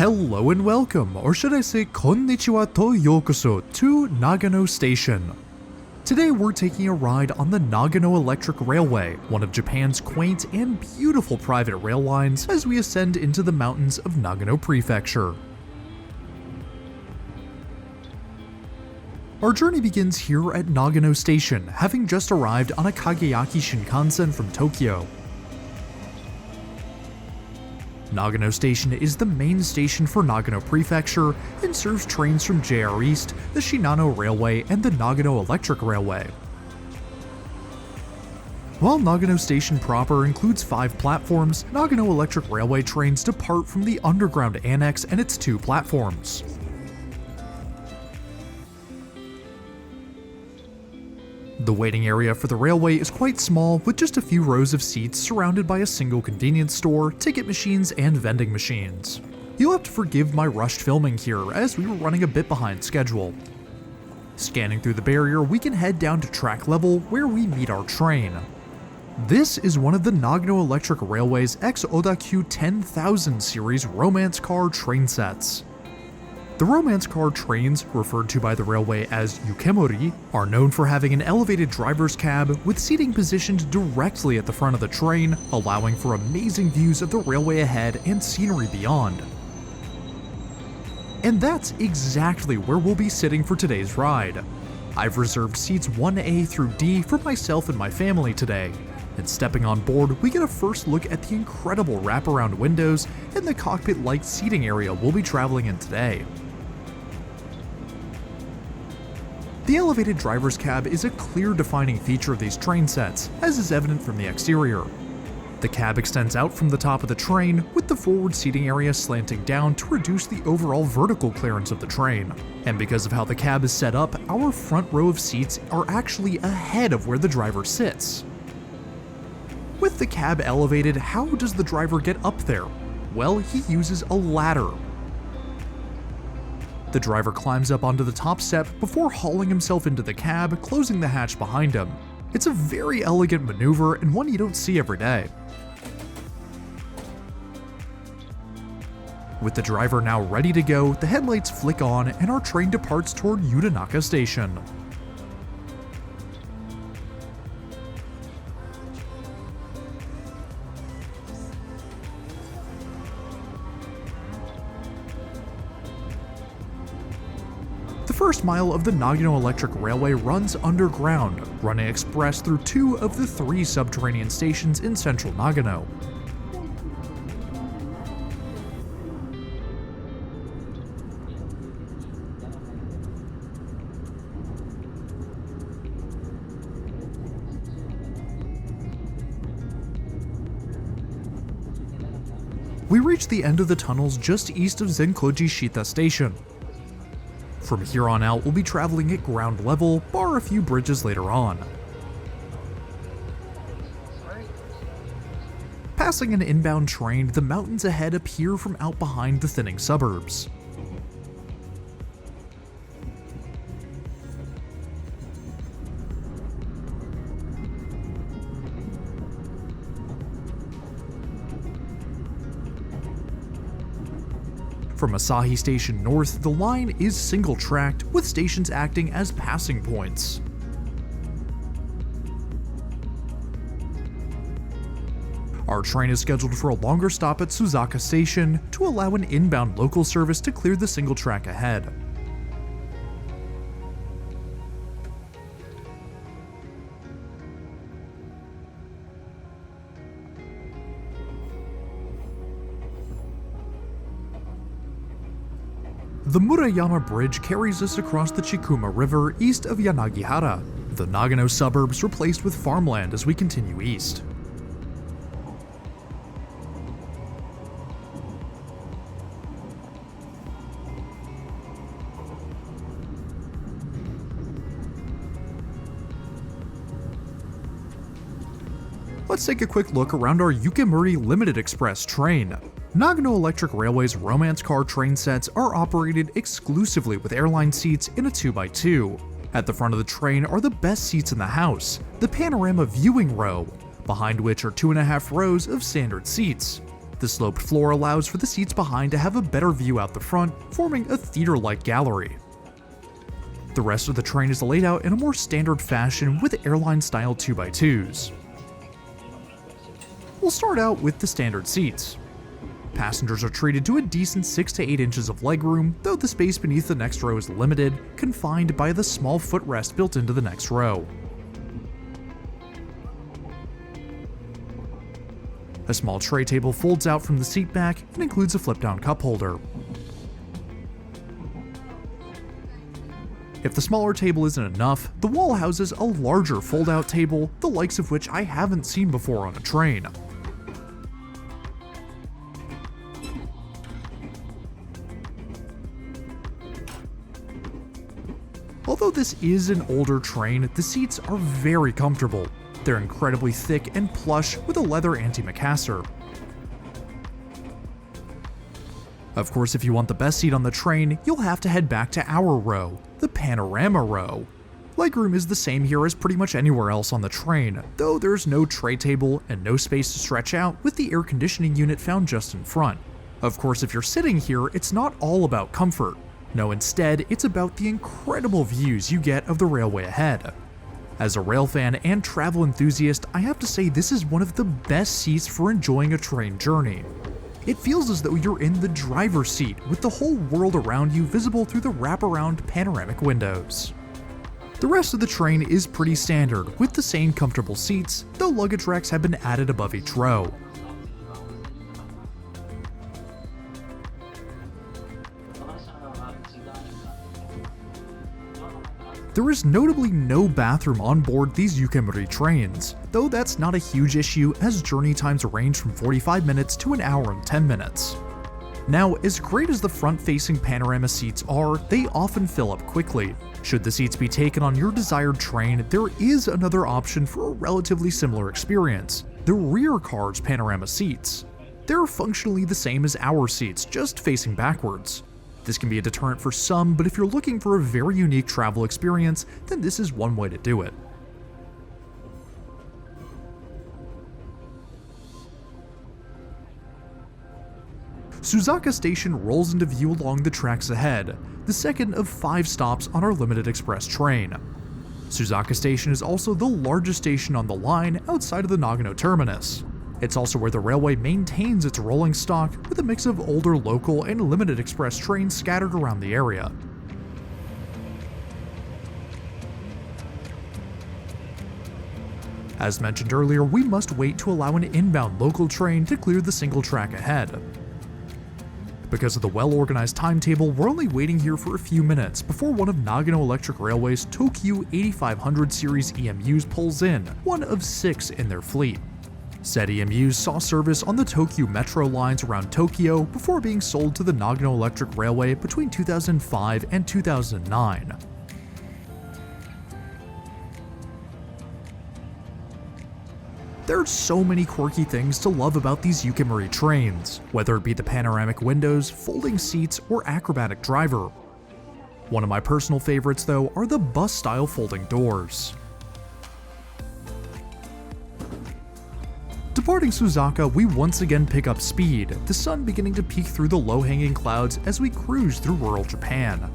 Hello and welcome, or should I say こんにちわとようこそ to Nagano Station. Today we're taking a ride on the Nagano Electric Railway, one of Japan's quaint and beautiful private rail lines as we ascend into the mountains of Nagano Prefecture. Our journey begins here at Nagano Station, having just arrived on a Kageyaki Shinkansen from Tokyo. Nagano Station is the main station for Nagano Prefecture and serves trains from JR East, the Shinano Railway, and the Nagano Electric Railway. While Nagano Station proper includes 5 platforms, Nagano Electric Railway trains depart from the underground annex and its 2 platforms. The waiting area for the railway is quite small, with just a few rows of seats surrounded by a single convenience store, ticket machines, and vending machines. You'll have to forgive my rushed filming here, as we were running a bit behind schedule. Scanning through the barrier, we can head down to track level, where we meet our train. This is one of the Nagano Electric Railway's X-Oda-Q 10,000 series romance car train sets. The romance car trains, referred to by the railway as Yukemuri, are known for having an elevated driver's cab with seating positioned directly at the front of the train, allowing for amazing views of the railway ahead and scenery beyond. And that's exactly where we'll be sitting for today's ride. I've reserved seats 1A through D for myself and my family today. And stepping on board, we get a first look at the incredible wraparound windows and the cockpit-like seating area we'll be traveling in today. The elevated driver's cab is a clear defining feature of these train sets, as is evident from the exterior. The cab extends out from the top of the train, with the forward seating area slanting down to reduce the overall vertical clearance of the train. And because of how the cab is set up, our front row of seats are actually ahead of where the driver sits. With the cab elevated, how does the driver get up there? Well, he uses a ladder. The driver climbs up onto the top step before hauling himself into the cab, closing the hatch behind him. It's a very elegant maneuver and one you don't see every day. With the driver now ready to go, the headlights flick on and our train departs toward Yudanaka Station. The first mile of the Nagano Electric Railway runs underground, running express through 2 of the 3 subterranean stations in central Nagano. We reach the end of the tunnels just east of Zenkoji Shita Station. From here on out, we'll be traveling at ground level, bar a few bridges later on. Passing an inbound train, the mountains ahead appear from out behind the thinning suburbs. From Asahi Station north, the line is single-tracked, with stations acting as passing points. Our train is scheduled for a longer stop at Suzaka Station to allow an inbound local service to clear the single track ahead. The Murayama Bridge carries us across the Chikuma River east of Yanagihara, the Nagano suburbs replaced with farmland as we continue east. Let's take a quick look around our Yukemuri Limited Express train. Nagano Electric Railway's romance car train sets are operated exclusively with airline seats in a 2x2. At the front of the train are the best seats in the house, the panorama viewing row, behind which are 2.5 rows of standard seats. The sloped floor allows for the seats behind to have a better view out the front, forming a theater-like gallery. The rest of the train is laid out in a more standard fashion with airline-style 2x2s. We'll start out with the standard seats. Passengers are treated to a decent 6 to 8 inches of legroom, though the space beneath the next row is limited, confined by the small footrest built into the next row. A small tray table folds out from the seat back and includes a flip-down cup holder. If the smaller table isn't enough, the wall houses a larger fold-out table, the likes of which I haven't seen before on a train. Although this is an older train, the seats are very comfortable. They're incredibly thick and plush with a leather antimacassar. Of course, if you want the best seat on the train, you'll have to head back to our row, the panorama row. Legroom is the same here as pretty much anywhere else on the train, though there's no tray table and no space to stretch out with the air conditioning unit found just in front. Of course, if you're sitting here, it's not all about comfort. No, instead, it's about the incredible views you get of the railway ahead. As a railfan and travel enthusiast, I have to say this is one of the best seats for enjoying a train journey. It feels as though you're in the driver's seat, with the whole world around you visible through the wraparound panoramic windows. The rest of the train is pretty standard, with the same comfortable seats, though luggage racks have been added above each row. There is notably no bathroom on board these Yukemuri trains, though that's not a huge issue as journey times range from 45 minutes to an hour and 10 minutes. Now, as great as the front-facing panorama seats are, they often fill up quickly. Should the seats be taken on your desired train, there is another option for a relatively similar experience: the rear car's panorama seats. They're functionally the same as our seats, just facing backwards. This can be a deterrent for some, but if you're looking for a very unique travel experience, then this is one way to do it. Suzaka Station rolls into view along the tracks ahead, the second of 5 stops on our limited express train. Suzaka Station is also the largest station on the line outside of the Nagano terminus. It's also where the railway maintains its rolling stock, with a mix of older local and limited express trains scattered around the area. As mentioned earlier, we must wait to allow an inbound local train to clear the single track ahead. Because of the well-organized timetable, we're only waiting here for a few minutes before one of Nagano Electric Railway's Tokyu 8500 series EMUs pulls in, one of 6 in their fleet. Said EMUs saw service on the Tokyu metro lines around Tokyo before being sold to the Nagano Electric Railway between 2005 and 2009. There are so many quirky things to love about these Yukemuri trains, whether it be the panoramic windows, folding seats, or acrobatic driver. One of my personal favorites, though, are the bus-style folding doors. Departing Suzaka, we once again pick up speed, the sun beginning to peek through the low-hanging clouds as we cruise through rural Japan.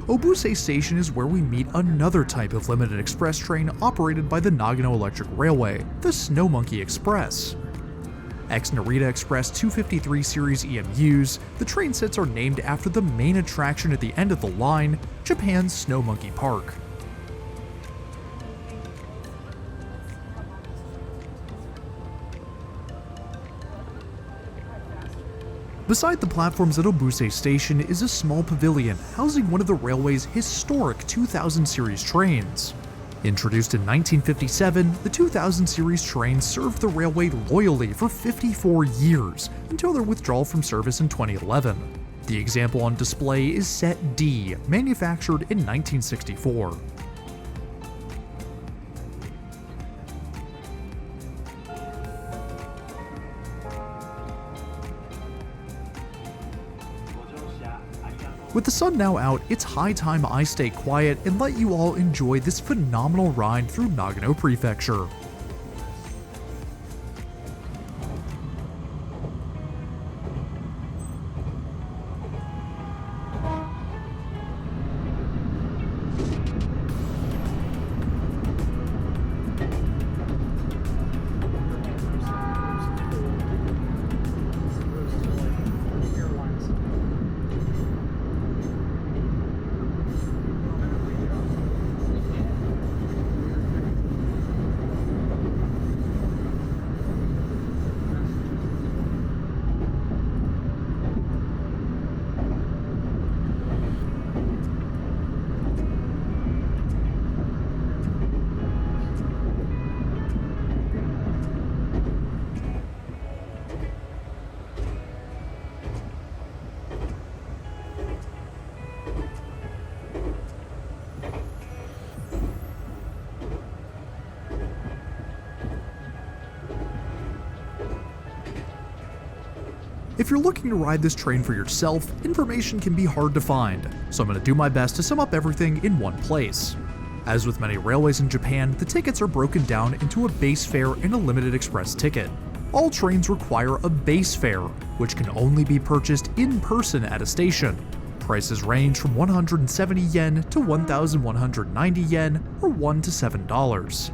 Obuse Station is where we meet another type of limited express train operated by the Nagano Electric Railway, the Snow Monkey Express. Ex-Narita Express 253 series EMUs, the train sets are named after the main attraction at the end of the line, Japan's Snow Monkey Park. Beside the platforms at Obuse Station is a small pavilion housing one of the railway's historic 2000 series trains. Introduced in 1957, the 2000 series trains served the railway loyally for 54 years until their withdrawal from service in 2011. The example on display is Set D, manufactured in 1964. With the sun now out, it's high time I stay quiet and let you all enjoy this phenomenal ride through Nagano Prefecture. If you're looking to ride this train for yourself, information can be hard to find, so I'm going to do my best to sum up everything in one place. As with many railways in Japan, the tickets are broken down into a base fare and a limited express ticket. All trains require a base fare, which can only be purchased in person at a station. Prices range from 170 yen to 1,190 yen, or $1 to $7.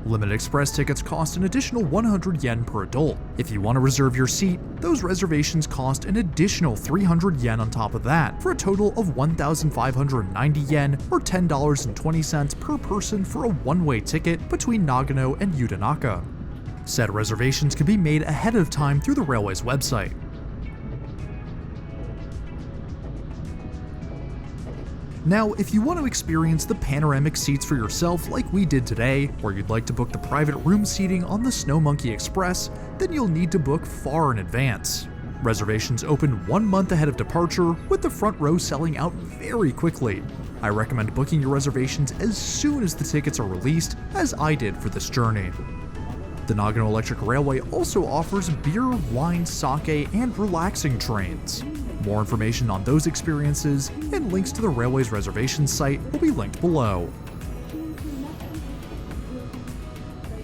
Limited express tickets cost an additional 100 yen per adult. If you want to reserve your seat, those reservations cost an additional 300 yen on top of that, for a total of 1,590 yen, or $10.20 per person for a one-way ticket between Nagano and Yudanaka. Said reservations can be made ahead of time through the railway's website. Now, if you want to experience the panoramic seats for yourself like we did today, or you'd like to book the private room seating on the Snow Monkey Express, then you'll need to book far in advance. Reservations open 1 month ahead of departure, with the front row selling out very quickly. I recommend booking your reservations as soon as the tickets are released, as I did for this journey. The Nagano Electric Railway also offers beer, wine, sake, and relaxing trains. More information on those experiences and links to the railway's reservation site will be linked below.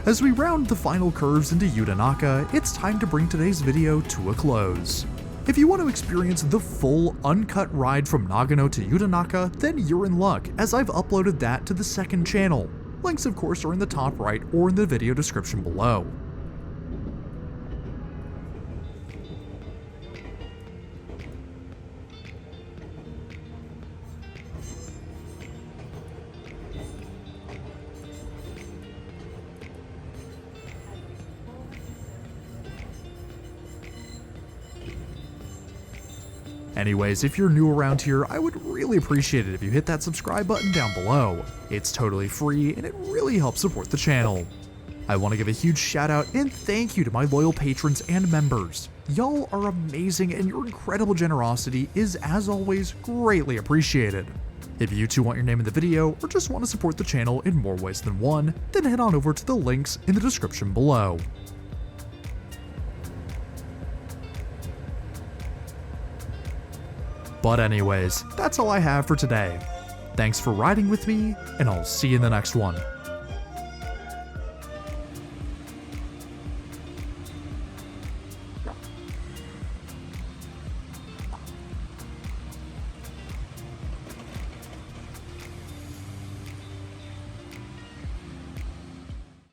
As we round the final curves into Yudanaka, it's time to bring today's video to a close. If you want to experience the full, uncut ride from Nagano to Yudanaka, then you're in luck, as I've uploaded that to the second channel. Links of course are in the top right or in the video description below. Anyways, if you're new around here, I would really appreciate it if you hit that subscribe button down below. It's totally free and it really helps support the channel. I want to give a huge shout out and thank you to my loyal patrons and members. Y'all are amazing and your incredible generosity is, as always, greatly appreciated. If you too want your name in the video or just want to support the channel in more ways than one, then head on over to the links in the description below. But anyways, that's all I have for today. Thanks for riding with me, and I'll see you in the next one.